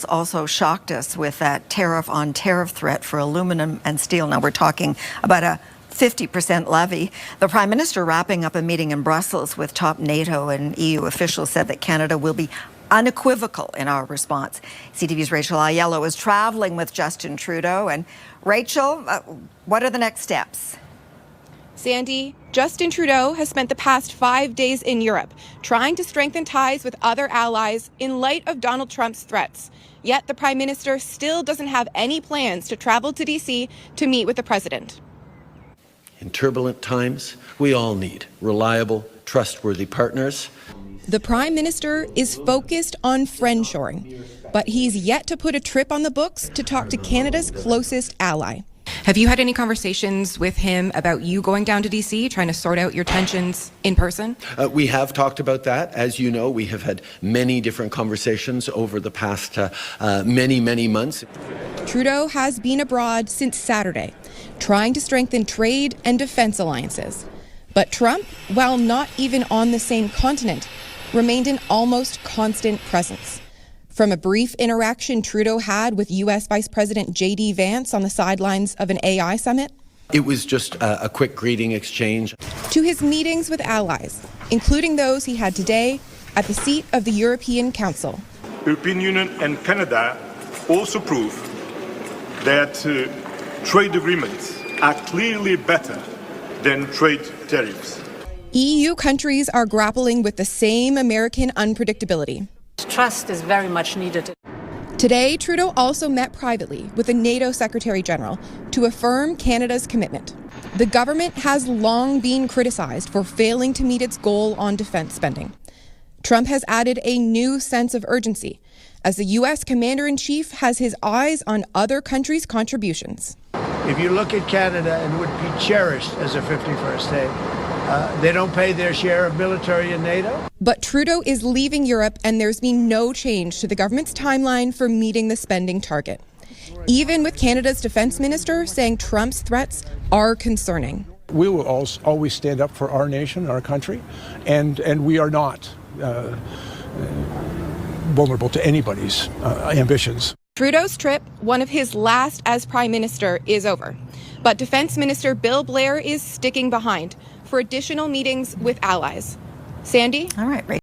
Also shocked us with that tariff on tariff threat for aluminum and steel. Now we're talking about a 50% levy. The Prime Minister, wrapping up a meeting in Brussels with top NATO and EU officials, said that Canada will be unequivocal in our response. CTV's Rachel Aiello is traveling with Justin Trudeau. And Rachel, what are the next steps? Sandy, Justin Trudeau has spent the past 5 days in Europe trying to strengthen ties with other allies in light of Donald Trump's threats. Yet the Prime Minister still doesn't have any plans to travel to D.C. to meet with the President. In turbulent times, we all need reliable, trustworthy partners. The Prime Minister is focused on friendshoring, but he's yet to put a trip on the books to talk to Canada's closest ally. Have you had any conversations with him about you going down to D.C., trying to sort out your tensions in person? We have talked about that. As you know, we have had many different conversations over the past many months. Trudeau has been abroad since Saturday, trying to strengthen trade and defense alliances. But Trump, while not even on the same continent, remained an almost constant presence. From a brief interaction Trudeau had with U.S. Vice President J.D. Vance on the sidelines of an AI summit, it was just a quick greeting exchange, to his meetings with allies, including those he had today at the seat of the European Council. European Union and Canada also prove that trade agreements are clearly better than trade tariffs. EU countries are grappling with the same American unpredictability. Trust is very much needed. Today, Trudeau also met privately with the NATO Secretary General to affirm Canada's commitment. The government has long been criticized for failing to meet its goal on defense spending. Trump has added a new sense of urgency as the U.S. Commander-in-Chief has his eyes on other countries' contributions. If you look at Canada and would be cherished as a 51st state, they don't pay their share of military in NATO. But Trudeau is leaving Europe, and there's been no change to the government's timeline for meeting the spending target, even with Canada's defense minister saying Trump's threats are concerning. We will always stand up for our nation, our country, and we are not vulnerable to anybody's ambitions. Trudeau's trip, one of his last as Prime Minister, is over. But Defense Minister Bill Blair is sticking behind for additional meetings with allies. Sandy? All right.